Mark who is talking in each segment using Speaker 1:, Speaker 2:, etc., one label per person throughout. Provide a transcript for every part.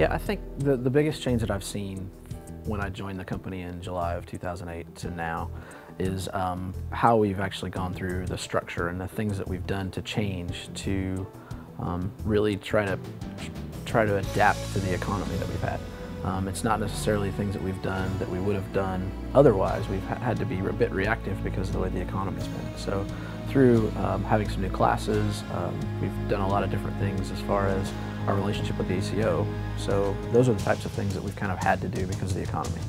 Speaker 1: Yeah, I think the biggest change that I've seen when I joined the company in July of 2008 to now is how we've actually gone through the structure and the things that we've done to change to really try to adapt to the economy that we've had. It's not necessarily things that we've done that we would have done otherwise. We've had to be a bit reactive because of the way the economy's been. So through having some new classes, we've done a lot of different things as far as our relationship with the ACO. So those are the types of things that we've kind of had to do because of the economy.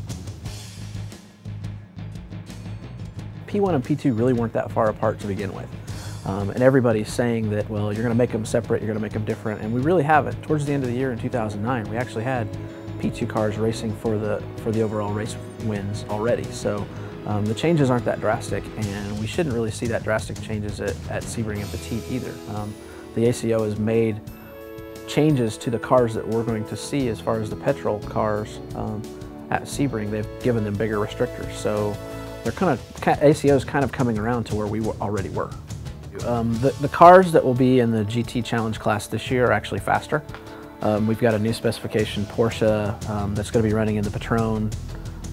Speaker 1: P1 and P2 really weren't that far apart to begin with. And everybody's saying that, well, you're going to make them separate, you're going to make them different, and we really haven't. Towards the end of the year in 2009, we actually had P2 cars racing for the overall race wins already. So the changes aren't that drastic, and we shouldn't really see that drastic changes at Sebring and Petit either. The ACO has made changes to the cars that we're going to see as far as the petrol cars at Sebring. They've given them bigger restrictors, so they're ACO is kind of coming around to where we already were. The cars that will be in the GT Challenge class this year are actually faster. We've got a new specification Porsche that's going to be running in the Patron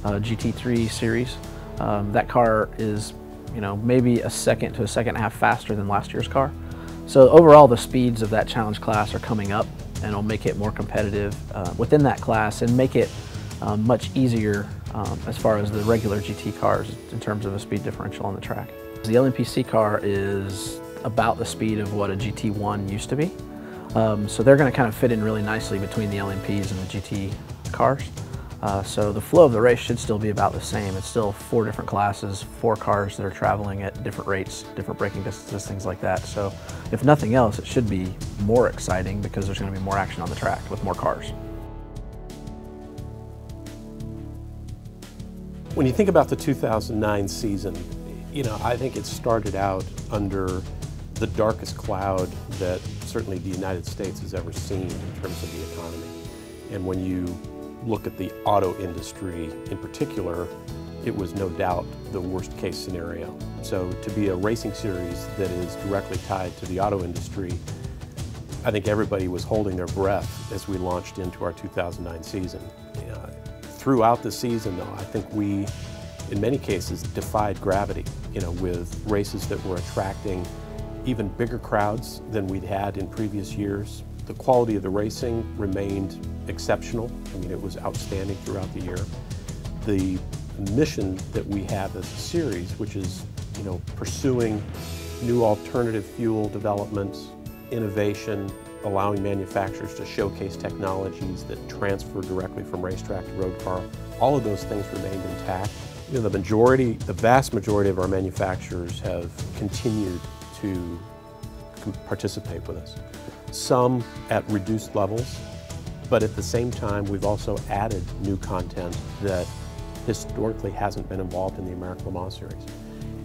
Speaker 1: GT3 series. That car is, maybe a second to a second and a half faster than last year's car. So overall, the speeds of that challenge class are coming up, and it'll make it more competitive within that class and make it much easier as far as the regular GT cars in terms of a speed differential on the track. The LMPC car is about the speed of what a GT1 used to be. So they're going to kind of fit in really nicely between the LMPs and the GT cars. So the flow of the race should still be about the same. It's still 4 different classes, 4 cars that are traveling at different rates, different braking distances, things like that. So if nothing else, it should be more exciting because there's going to be more action on the track with more cars.
Speaker 2: When you think about the 2009 season, I think it started out under the darkest cloud that certainly the United States has ever seen in terms of the economy. And when you look at the auto industry in particular, it was no doubt the worst case scenario. So to be a racing series that is directly tied to the auto industry, I think everybody was holding their breath as we launched into our 2009 season. Throughout the season, though, I think we, in many cases, defied gravity, with races that were attracting even bigger crowds than we'd had in previous years. The quality of the racing remained exceptional. It was outstanding throughout the year. The mission that we have as a series, which is, pursuing new alternative fuel development, innovation, allowing manufacturers to showcase technologies that transfer directly from racetrack to road car, all of those things remained intact. The vast majority of our manufacturers have continued to participate with us. Some at reduced levels, but at the same time we've also added new content that historically hasn't been involved in the American Le Mans Series.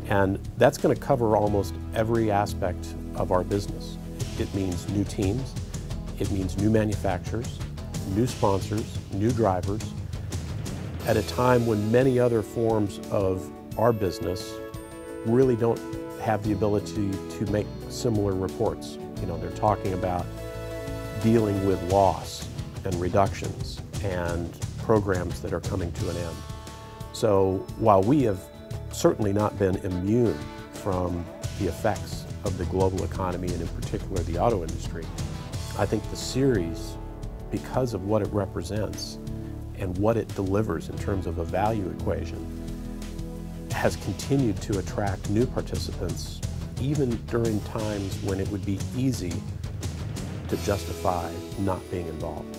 Speaker 2: And that's going to cover almost every aspect of our business. It means new teams, it means new manufacturers, new sponsors, new drivers, at a time when many other forms of our business really don't have the ability to make similar reports. They're talking about dealing with loss and reductions and programs that are coming to an end. So while we have certainly not been immune from the effects of the global economy and in particular the auto industry, I think the series, because of what it represents and what it delivers in terms of a value equation, has continued to attract new participants even during times when it would be easy to justify not being involved.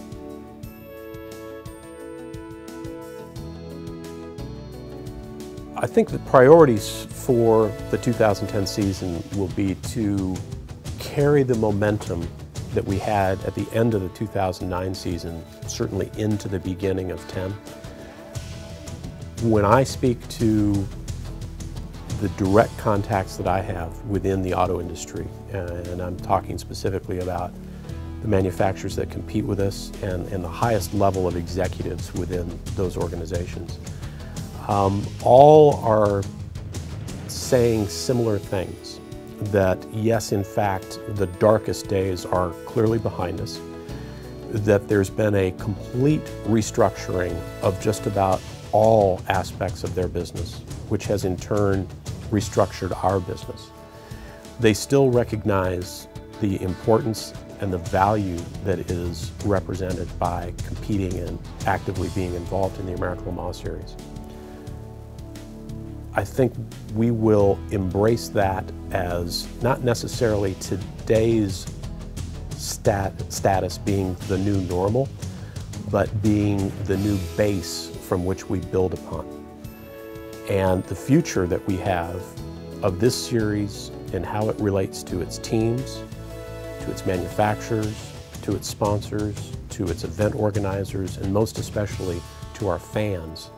Speaker 2: I think the priorities for the 2010 season will be to carry the momentum that we had at the end of the 2009 season, certainly into the beginning of 10. When I speak to the direct contacts that I have within the auto industry, and I'm talking specifically about the manufacturers that compete with us and the highest level of executives within those organizations, all are saying similar things, that yes, in fact, the darkest days are clearly behind us. that there's been a complete restructuring of just about all aspects of their business, which has in turn restructured our business. They still recognize the importance and the value that is represented by competing and actively being involved in the American Le Mans Series. I think we will embrace that as not necessarily today's status being the new normal, but being the new base from which we build upon. And the future that we have of this series and how it relates to its teams, to its manufacturers, to its sponsors, to its event organizers, and most especially to our fans,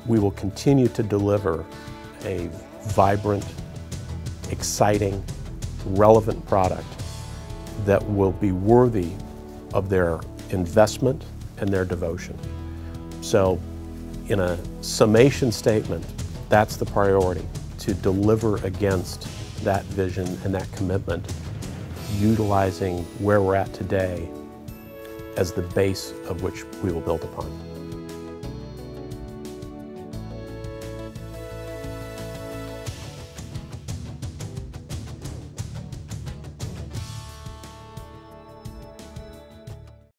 Speaker 2: we will continue to deliver a vibrant, exciting, relevant product that will be worthy of their investment and their devotion. So, in a summation statement, that's the priority, to deliver against that vision and that commitment, utilizing where we're at today as the base of which we will build upon.